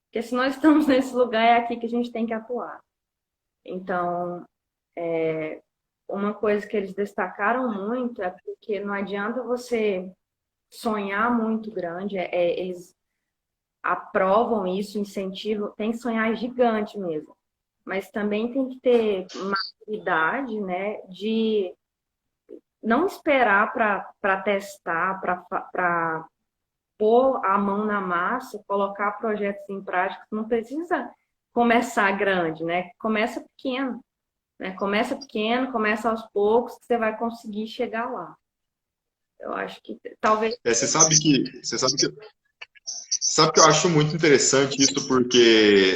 Porque se nós estamos nesse lugar, é aqui que a gente tem que atuar. Então, uma coisa que eles destacaram muito é porque não adianta você sonhar muito grande, eles aprovam isso, incentivam, tem que sonhar gigante mesmo. Mas também tem que ter maturidade, né, de não esperar para testar, para pôr a mão na massa, colocar projetos em prática, não precisa começar grande, né? Começa pequeno, né? Começa pequeno, começa aos poucos, que você vai conseguir chegar lá. Eu acho que talvez. Você sabe que eu acho muito interessante isso, porque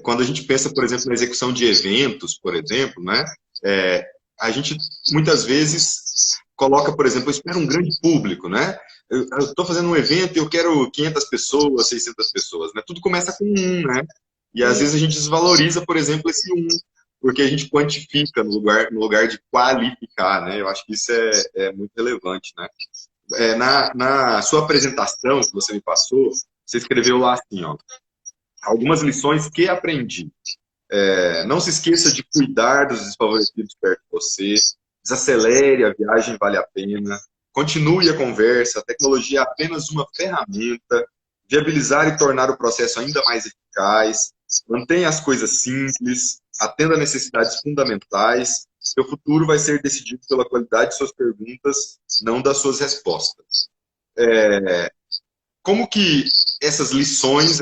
quando a gente pensa, por exemplo, na execução de eventos, por exemplo, né, é, a gente muitas vezes coloca, por exemplo, eu espero um grande público, né? Eu estou fazendo um evento e eu quero 500 pessoas, 600 pessoas, né? Tudo começa com um, né? E às E vezes a gente desvaloriza, por exemplo, esse um, porque a gente quantifica no lugar de qualificar, né? Eu acho que isso é muito relevante, né? Na sua apresentação que você me passou, você escreveu lá assim, ó, algumas lições que aprendi. Não se esqueça de cuidar dos desfavorecidos perto de você, desacelere, a viagem vale a pena, continue a conversa, a tecnologia é apenas uma ferramenta, viabilizar e tornar o processo ainda mais eficaz, mantenha as coisas simples, atenda a necessidades fundamentais, seu futuro vai ser decidido pela qualidade de suas perguntas, não das suas respostas. Como que essas lições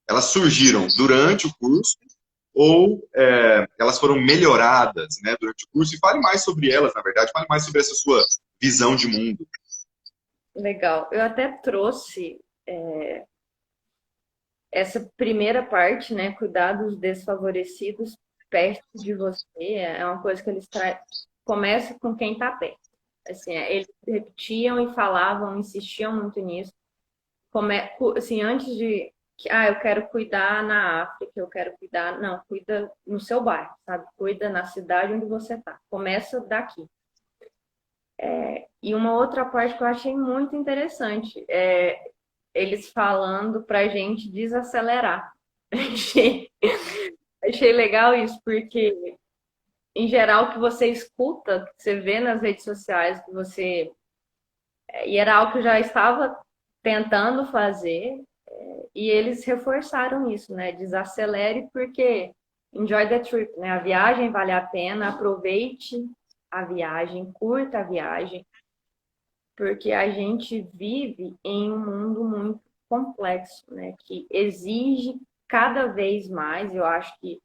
elas surgiram durante o curso ou elas foram melhoradas, né, durante o curso? E fale mais sobre elas, na verdade, fale mais sobre essa sua visão de mundo. legal. Eu até trouxe essa primeira parte, né, cuidar dos desfavorecidos perto de você, é uma coisa que eles começa com quem está perto. Assim, eles repetiam e falavam, insistiam muito nisso. Assim, antes de eu quero cuidar na África, eu quero cuidar, não, cuida no seu bairro, sabe? Cuida na cidade onde você está. Começa daqui. E uma outra parte que eu achei muito interessante é eles falando pra gente desacelerar. Achei, achei legal isso, porque em geral o que você escuta, que você vê nas redes sociais, que você e era algo que eu já estava tentando fazer, e eles reforçaram isso, né? Desacelere porque enjoy the trip, né? A viagem vale a pena, aproveite a viagem, curta a viagem, porque a gente vive em um mundo muito complexo, né? Que exige cada vez mais, eu acho que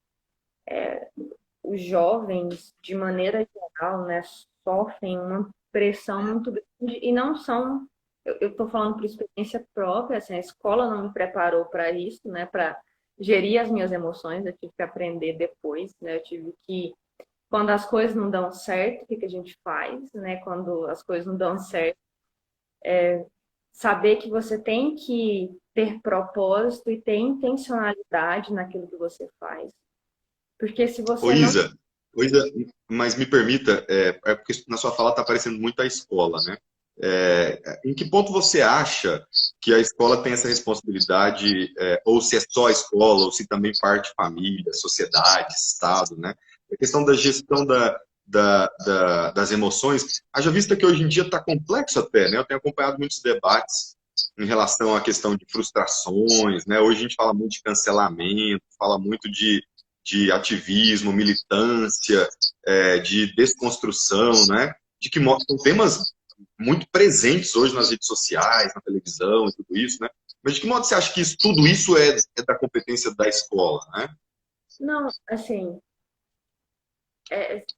os jovens, de maneira geral, né, sofrem uma pressão muito grande e não são. Eu estou falando por experiência própria, assim, a escola não me preparou para isso, né, para gerir as minhas emoções, eu tive que aprender depois, né, eu tive que, quando as coisas não dão certo, o que que a gente faz, né, quando as coisas não dão certo, saber que você tem que ter propósito e ter intencionalidade naquilo que você faz, porque se Ô, você não. Isa, mas me permita, é porque na sua fala está aparecendo muito a escola, né? Em que ponto você acha que a escola tem essa responsabilidade, ou se é só a escola, ou se também parte família, sociedade, Estado, né? A questão da gestão das emoções, haja vista que hoje em dia está complexo até, né? Eu tenho acompanhado muitos debates em relação à questão de frustrações, né? Hoje a gente fala muito de cancelamento, fala muito de ativismo, militância, de desconstrução, né? De que são temas muito presentes hoje nas redes sociais, na televisão e tudo isso, né? Mas de que modo você acha que tudo isso é da competência da escola, né? Não, assim,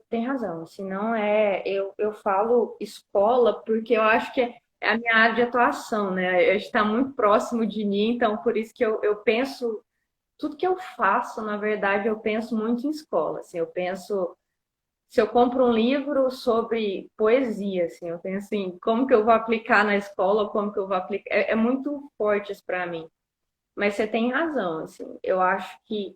tem razão. Se não eu falo escola porque eu acho que é a minha área de atuação, né? A gente está muito próximo de mim, então por isso que eu penso, tudo que eu faço, na verdade, eu penso muito em escola. Assim, eu penso, se eu compro um livro sobre poesia, assim, eu penso assim, como que eu vou aplicar na escola, como que eu vou aplicar. É muito forte isso para mim. Mas você tem razão, assim, eu acho que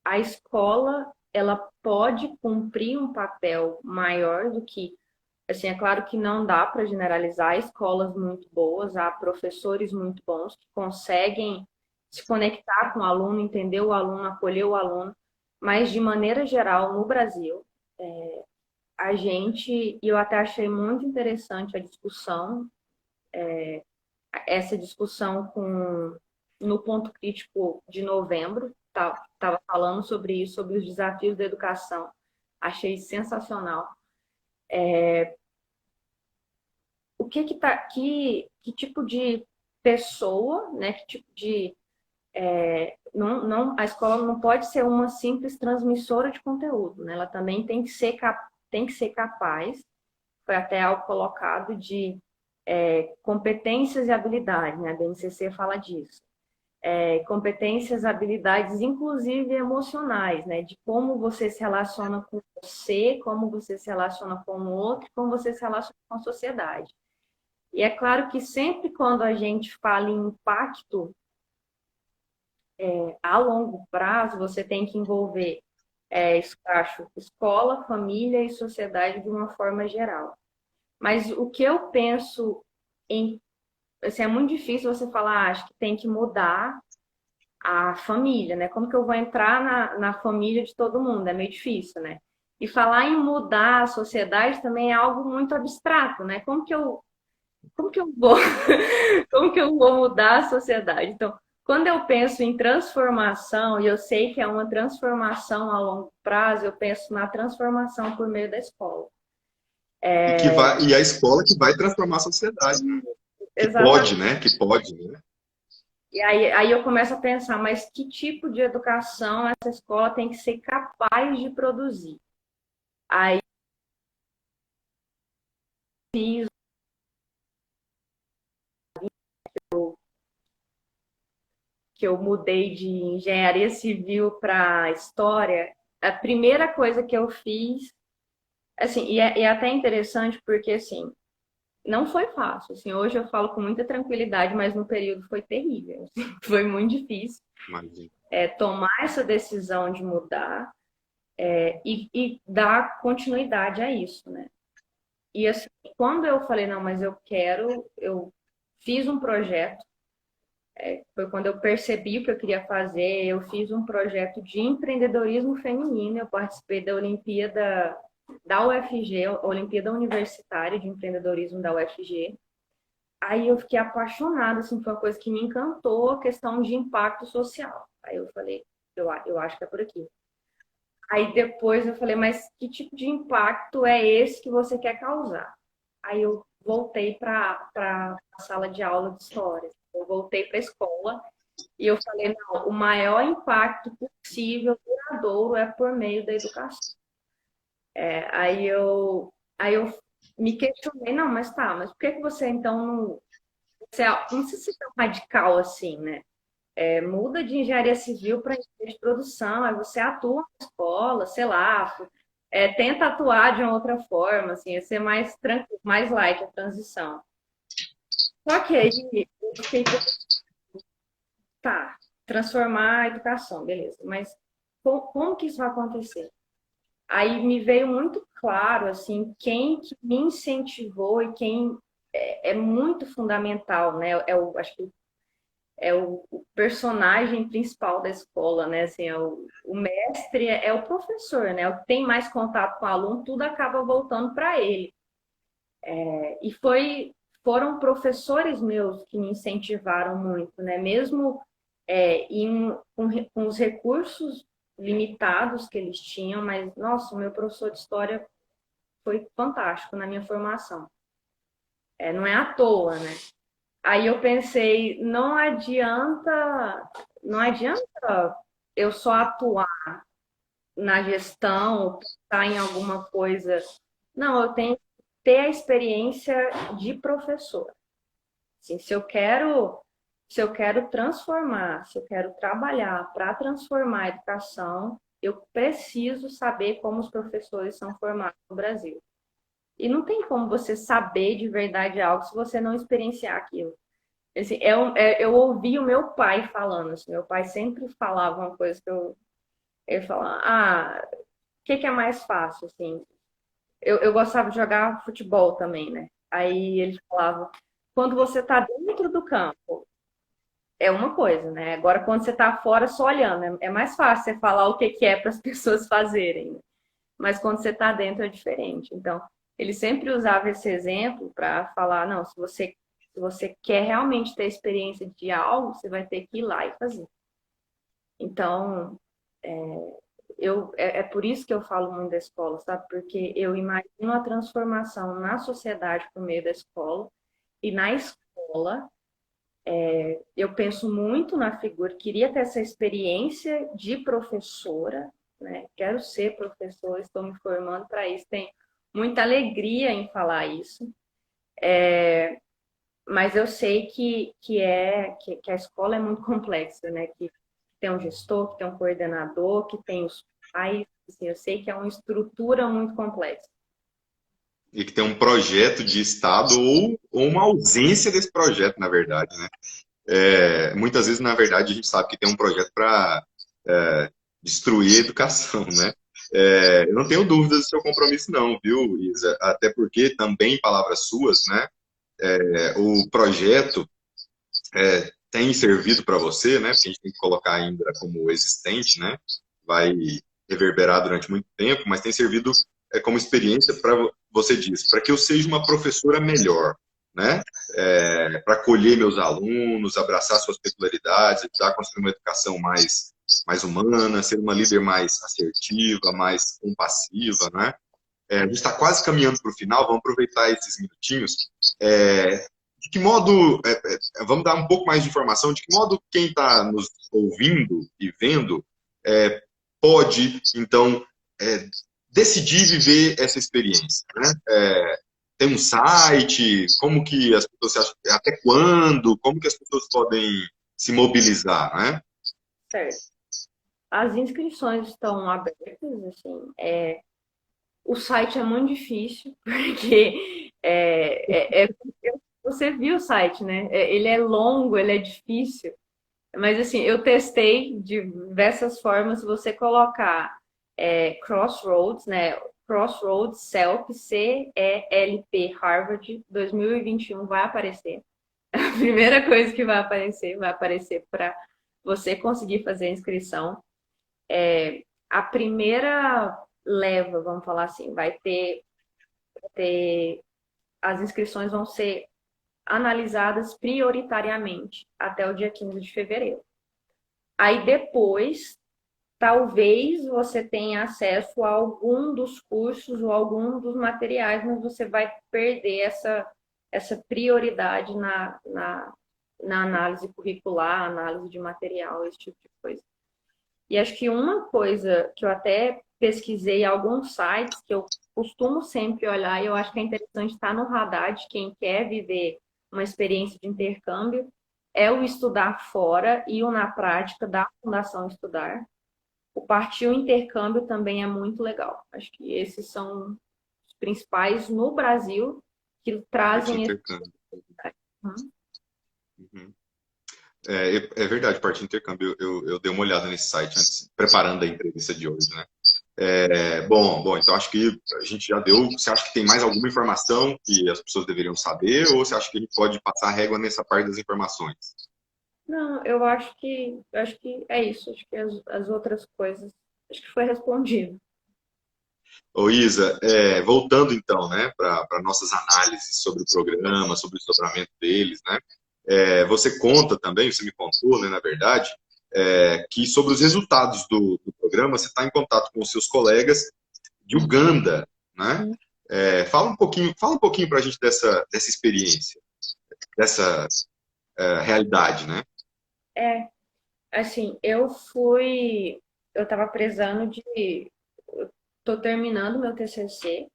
a escola ela pode cumprir um papel maior do que, assim, é claro que não dá para generalizar, há escolas muito boas, há professores muito bons que conseguem se conectar com o aluno, entender o aluno, acolher o aluno, mas de maneira geral no Brasil, a gente, e eu até achei muito interessante a discussão, essa discussão no ponto crítico de novembro, estava falando sobre isso, sobre os desafios da educação. Achei sensacional. O que tipo de pessoa, né? Que tipo de não, a escola não pode ser uma simples transmissora de conteúdo, né? Ela também tem que ser capaz, foi até algo colocado de competências e habilidades, né? A BNCC fala disso. Competências, habilidades, inclusive emocionais, né? De como você se relaciona com você, como você se relaciona com o outro, como você se relaciona com a sociedade. E é claro que sempre quando a gente fala em impacto a longo prazo, você tem que envolver, acho, escola, família e sociedade de uma forma geral. Mas o que eu penso em, assim, é muito difícil você falar, acho que tem que mudar a família, né? Como que eu vou entrar na família de todo mundo? É meio difícil, né? E falar em mudar a sociedade também é algo muito abstrato, né? Como que eu vou, como que eu vou mudar a sociedade? Então, quando eu penso em transformação, e eu sei que é uma transformação a longo prazo, eu penso na transformação por meio da escola. E a escola que vai transformar a sociedade. Que pode, Exatamente. né? Que pode, né? E aí eu começo a pensar, mas que tipo de educação essa escola tem que ser capaz de produzir? Aí que eu mudei de engenharia civil para história, a primeira coisa que eu fiz, assim, e é até interessante porque, assim, não foi fácil, assim, hoje eu falo com muita tranquilidade, mas no período foi terrível, assim, foi muito difícil Imagina. tomar essa decisão de mudar e dar continuidade a isso, né? E assim, quando eu falei, não, mas eu quero, eu fiz um projeto, foi quando eu percebi o que eu queria fazer, eu fiz um projeto de empreendedorismo feminino, eu participei da Olimpíada da UFG, a Olimpíada Universitária de Empreendedorismo da UFG. Aí eu fiquei apaixonada, assim, foi uma coisa que me encantou, a questão de impacto social. Aí eu falei, eu acho que é por aqui. Aí depois eu falei, mas que tipo de impacto é esse que você quer causar? Aí eu voltei para a sala de aula de história. Eu voltei para a escola e eu falei, não, o maior impacto possível, duradouro, é por meio da educação. Aí eu me questionei, não, mas tá, mas por que que você então não, não precisa ser tão radical assim, né? Muda de engenharia civil para engenharia de produção, aí você atua na escola, sei lá, tenta atuar de uma outra forma, assim, ser mais tranquilo, mais light a transição. Só que aí eu fiquei, tá, transformar a educação, beleza, mas como que isso vai acontecer? Aí me veio muito claro, assim, quem que me incentivou e quem é muito fundamental, né? Acho que é o personagem principal da escola, né? Assim, o mestre é o professor, né? O que tem mais contato com o aluno, tudo acaba voltando para ele. E foram professores meus que me incentivaram muito, né? Mesmo com os recursos limitados que eles tinham, mas, nossa, o meu professor de história foi fantástico na minha formação. Não é à toa, né? Aí eu pensei, não adianta eu só atuar na gestão, ou pensar em alguma coisa. Não, eu tenho que ter a experiência de professor. Assim, se eu quero transformar, se eu quero trabalhar para transformar a educação, eu preciso saber como os professores são formados no Brasil. E não tem como você saber de verdade algo se você não experienciar aquilo. Assim, eu ouvi o meu pai falando, assim, meu pai sempre falava uma coisa que ele falava, o que é mais fácil, assim? Eu gostava de jogar futebol também, né? Aí ele falava, quando você está dentro do campo, é uma coisa, né? Agora, quando você está fora só olhando, é mais fácil você falar o que é para as pessoas fazerem, né? Mas quando você está dentro é diferente. Então, ele sempre usava esse exemplo para falar, não, se você quer realmente ter experiência de algo, você vai ter que ir lá e fazer. Então, é por isso que eu falo muito da escola, sabe? Porque eu imagino a transformação na sociedade por meio da escola e na escola. Eu penso muito na figura, queria ter essa experiência de professora, né? Quero ser professora, estou me formando para isso, tenho muita alegria em falar isso, mas eu sei que a escola é muito complexa, né? Que tem um gestor, que tem um coordenador, que tem os pais, assim, eu sei que é uma estrutura muito complexa. E que tem um projeto de Estado ou uma ausência desse projeto, na verdade, né? Muitas vezes, na verdade, a gente sabe que tem um projeto para destruir a educação, né? Eu não tenho dúvidas do seu compromisso, não, viu, Isa? Até porque, também, em palavras suas, né? O projeto tem servido para você, né? Porque a gente tem que colocar ainda como existente, né? Vai reverberar durante muito tempo, mas tem servido como experiência para, você diz, para que eu seja uma professora melhor, né? Para acolher meus alunos, abraçar suas peculiaridades, ajudar a construir uma educação mais humana, ser uma líder mais assertiva, mais compassiva, né? A gente está quase caminhando para o final, vamos aproveitar esses minutinhos. De que modo, vamos dar um pouco mais de informação, de que modo quem está nos ouvindo e vendo pode, então, decidir viver essa experiência, né? Tem um site, como que as pessoas, até quando, como que as pessoas podem se mobilizar, né? Certo. As inscrições estão abertas, assim, o site é muito difícil, porque você viu o site, né? Ele é longo, ele é difícil, mas assim, eu testei de diversas formas. Se você colocar Crossroads, né? Crossroads CELP, CELP Harvard 2021 vai aparecer. A primeira coisa que vai aparecer para você conseguir fazer a inscrição. A primeira leva, vamos falar assim, ter as inscrições vão ser analisadas prioritariamente até o dia 15 de fevereiro. Aí depois, talvez você tenha acesso a algum dos cursos ou algum dos materiais, mas você vai perder essa prioridade na análise curricular, análise de material, esse tipo de coisa. E acho que uma coisa que eu até pesquisei em alguns sites que eu costumo sempre olhar, e eu acho que é interessante estar no radar de quem quer viver uma experiência de intercâmbio, é o Estudar Fora e o Na Prática da Fundação Estudar. O Partiu Intercâmbio também é muito legal. Acho que esses são os principais no Brasil que Parte trazem esse. intercâmbio. Uhum. É verdade, parte de intercâmbio. Eu dei uma olhada nesse site antes, preparando a entrevista de hoje, né? Bom, então acho que a gente já deu. Você acha que tem mais alguma informação que as pessoas deveriam saber, ou você acha que a gente pode passar a régua nessa parte das informações? Não, eu acho que é isso. Acho que as outras coisas, acho que foi respondido. Ô Isa, voltando então, né, para nossas análises sobre o programa, sobre o desdobramento deles, né? Você conta também, você me contou, né, na verdade, que sobre os resultados do programa você está em contato com os seus colegas de Uganda, né? Fala um pouquinho para a gente dessa experiência, dessa realidade, né? É, assim, eu estava precisando tô terminando meu TCC,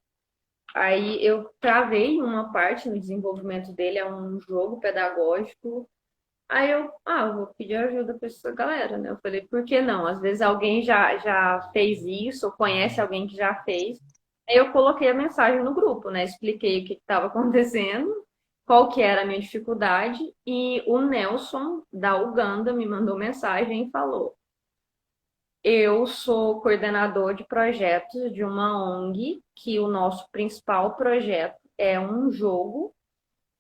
aí eu travei uma parte no desenvolvimento dele, é um jogo pedagógico. Aí eu vou pedir ajuda para essa galera, né? Eu falei, por que não? Às vezes alguém já fez isso, ou conhece alguém que já fez. Aí eu coloquei a mensagem no grupo, né? Expliquei o que estava acontecendo, qual que era a minha dificuldade, e o Nelson, da Uganda, me mandou mensagem e falou: eu sou coordenador de projetos de uma ONG, que o nosso principal projeto é um jogo,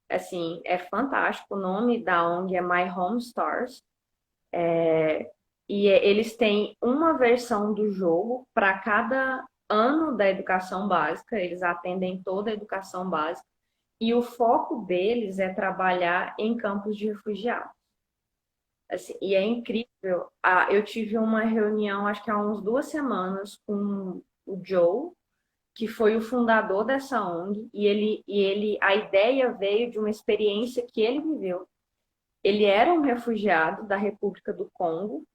assim, é fantástico. O nome da ONG é My Home Stars. E eles têm uma versão do jogo para cada ano da educação básica, eles atendem toda a educação básica, e o foco deles é trabalhar em campos de refugiados. Assim, e é incrível. Eu tive uma reunião, acho que há uns 2 semanas, com o Joe, que foi o fundador dessa ONG, a ideia veio de uma experiência que ele viveu. Ele era um refugiado da República do Congo,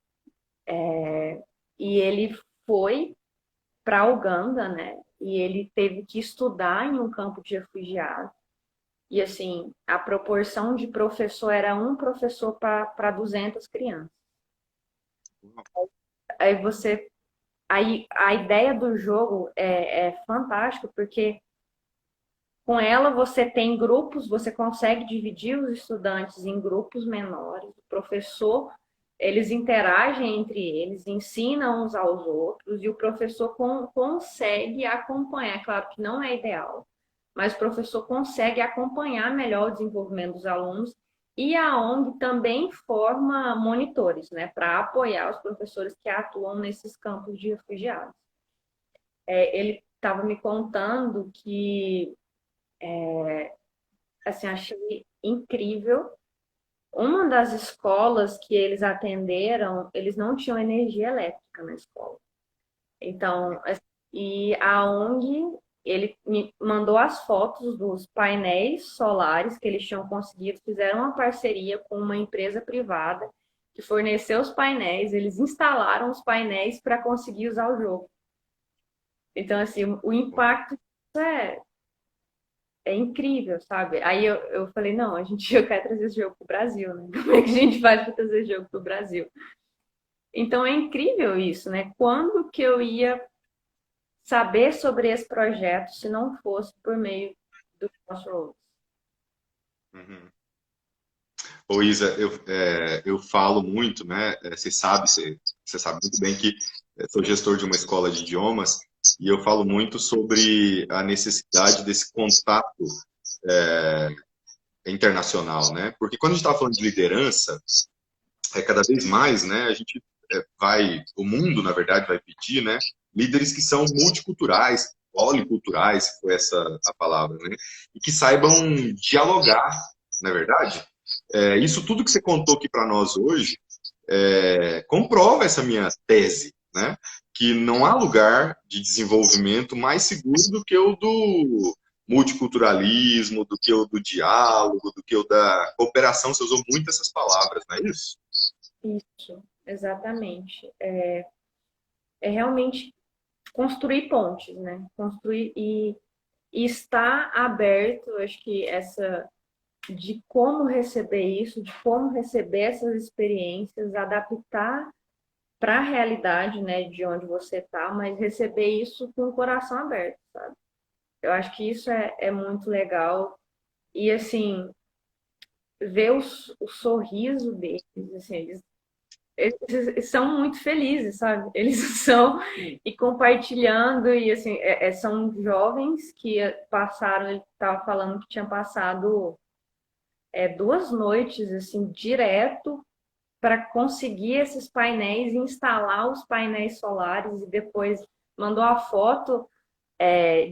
e ele foi para Uganda, né? E ele teve que estudar em um campo de refugiados. E assim, a proporção de professor era um professor para 200 crianças. Aí você, aí a ideia do jogo é fantástica, porque com ela você tem grupos, você consegue dividir os estudantes em grupos menores. O professor, eles interagem entre eles, ensinam uns aos outros, e o professor consegue acompanhar. Claro que não é ideal, mas o professor consegue acompanhar melhor o desenvolvimento dos alunos. E a ONG também forma monitores, né, para apoiar os professores que atuam nesses campos de refugiados. Ele estava me contando que, assim, achei incrível. Uma das escolas que eles atenderam, eles não tinham energia elétrica na escola. Então, e a ONG, ele me mandou as fotos dos painéis solares que eles tinham conseguido, fizeram uma parceria com uma empresa privada que forneceu os painéis, eles instalaram os painéis para conseguir usar o jogo. Então, assim, o impacto é é incrível, sabe? Aí eu falei, não, eu quero trazer esse jogo pro Brasil, né? Como é que a gente faz para trazer esse jogo pro Brasil? Então é incrível isso, né? Quando que eu ia saber sobre esse projeto se não fosse por meio do Crossroads? Uhum. Ô Isa, eu falo muito, né? Você sabe muito bem que sou gestor de uma escola de idiomas e eu falo muito sobre a necessidade desse contato internacional, né? Porque quando a gente está falando de liderança, cada vez mais, né? A gente o mundo, na verdade, vai pedir, né? Líderes que são multiculturais, policulturais, foi essa a palavra, né? E que saibam dialogar, na verdade. Isso tudo que você contou aqui para nós hoje comprova essa minha tese, né? Que não há lugar de desenvolvimento mais seguro do que o do multiculturalismo, do que o do diálogo, do que o da cooperação. Você usou muito essas palavras, não é isso? Isso, exatamente. É realmente construir pontes, né? Construir e estar aberto, eu acho que essa de como receber isso, de como receber essas experiências, adaptar para a realidade, né, de onde você está, mas receber isso com o coração aberto, sabe? Eu acho que isso é muito legal. E, assim, ver o sorriso deles, assim, eles são muito felizes, sabe? Eles são, e compartilhando, e, assim, são jovens que passaram, ele estava falando que tinha passado 2 noites, assim, direto para conseguir esses painéis, instalar os painéis solares e depois mandou a foto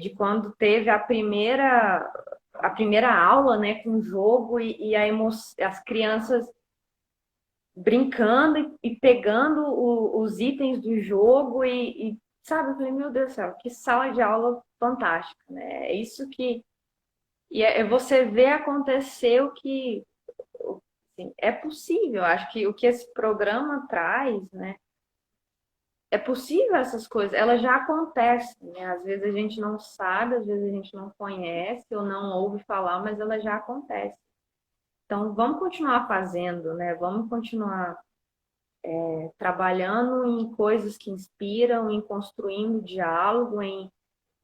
de quando teve a primeira aula, né, com o jogo e as crianças brincando e pegando os itens do jogo sabe, eu falei, meu Deus do céu, que sala de aula fantástica, né? É isso que é você ver acontecer o que assim, é possível. Acho que o que esse programa traz, né? É possível essas coisas, elas já acontecem, né? Às vezes a gente não sabe, às vezes a gente não conhece ou não ouve falar, mas elas já acontecem. Então, vamos continuar fazendo, né? Vamos continuar trabalhando em coisas que inspiram, em construindo diálogo, em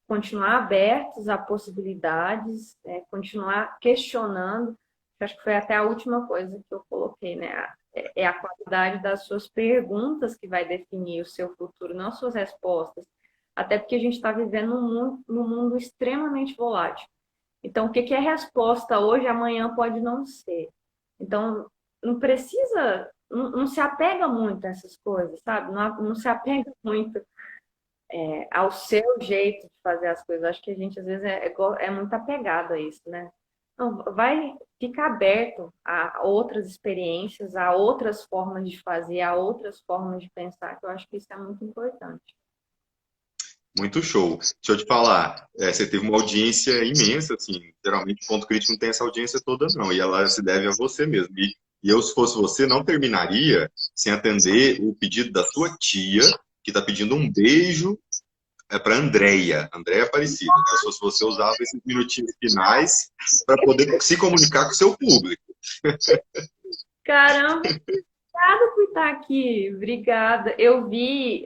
continuar abertos a possibilidades, continuar questionando. Acho que foi até a última coisa que eu coloquei, né? É a qualidade das suas perguntas que vai definir o seu futuro, não as suas respostas. Até porque a gente está vivendo num mundo extremamente volátil. Então, o que é resposta hoje, amanhã pode não ser. Então, não precisa, não se apega muito a essas coisas, sabe? Não se apega muito ao seu jeito de fazer as coisas. Acho que a gente, às vezes, é muito apegado a isso, né? Não, fica aberto a outras experiências, a outras formas de fazer, a outras formas de pensar, que eu acho que isso é muito importante. Muito show. Deixa eu te falar, você teve uma audiência imensa, assim, geralmente o Ponto Crítico não tem essa audiência toda, não, e ela se deve a você mesmo. E eu, se fosse você, não terminaria sem atender o pedido da sua tia, que está pedindo um beijo para Andréia Aparecida. Né? Se fosse você, usava esses minutinhos finais para poder se comunicar com o seu público. Caramba, obrigada por estar aqui, obrigada. Eu vi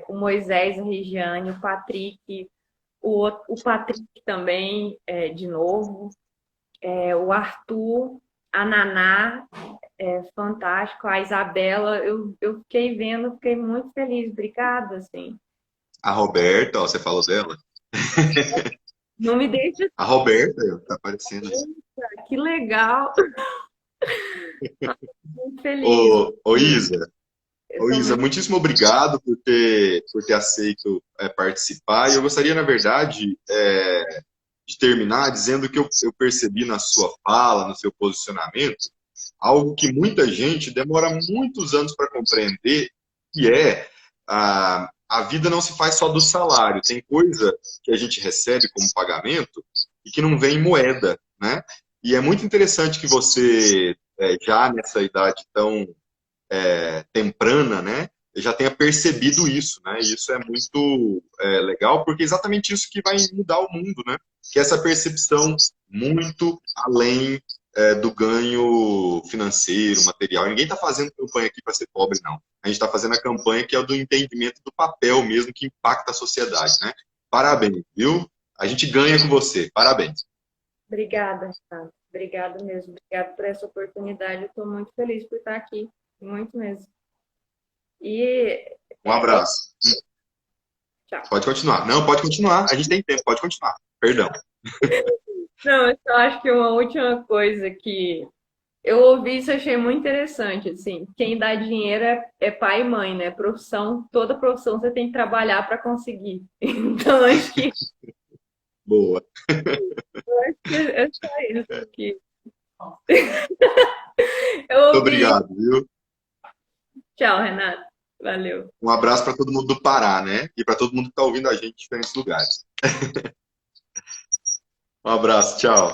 o Moisés, a Regiane, o Patrick, o Patrick também, de novo, o Arthur, a Naná, fantástico, a Isabela, eu fiquei vendo, fiquei muito feliz, obrigada, assim. A Roberta, ó, você falou dela? Não me deixe. A Roberta, tá aparecendo. Que legal. Muito feliz. Ô Isa, muitíssimo obrigado por ter aceito participar. E eu gostaria, na verdade, de terminar dizendo que eu percebi na sua fala, no seu posicionamento, algo que muita gente demora muitos anos para compreender, que é a vida não se faz só do salário. Tem coisa que a gente recebe como pagamento e que não vem em moeda, né? E é muito interessante que você, já nessa idade tão temprana, né, já tenha percebido isso, né? E isso é muito legal, porque é exatamente isso que vai mudar o mundo, né? Que é essa percepção muito além do ganho financeiro, material. Ninguém está fazendo campanha aqui para ser pobre, não. A gente está fazendo a campanha que é do entendimento do papel mesmo que impacta a sociedade, né? Parabéns, viu? A gente ganha com você. Parabéns. Obrigada, Renato. Obrigada mesmo. Obrigada por essa oportunidade. Eu estou muito feliz por estar aqui. Muito mesmo. E Um abraço. tchau. Pode continuar. Não, pode continuar. A gente tem tempo, pode continuar. Perdão. Não, eu só acho que uma última coisa que eu ouvi isso, achei muito interessante, assim, quem dá dinheiro é pai e mãe, né? Profissão, toda profissão você tem que trabalhar para conseguir. Então, Boa. acho que é só isso que eu Muito ouvi. obrigado, viu? Tchau, Renato. Valeu. Um abraço para todo mundo do Pará, né? E para todo mundo que está ouvindo a gente em diferentes lugares. Um abraço, tchau.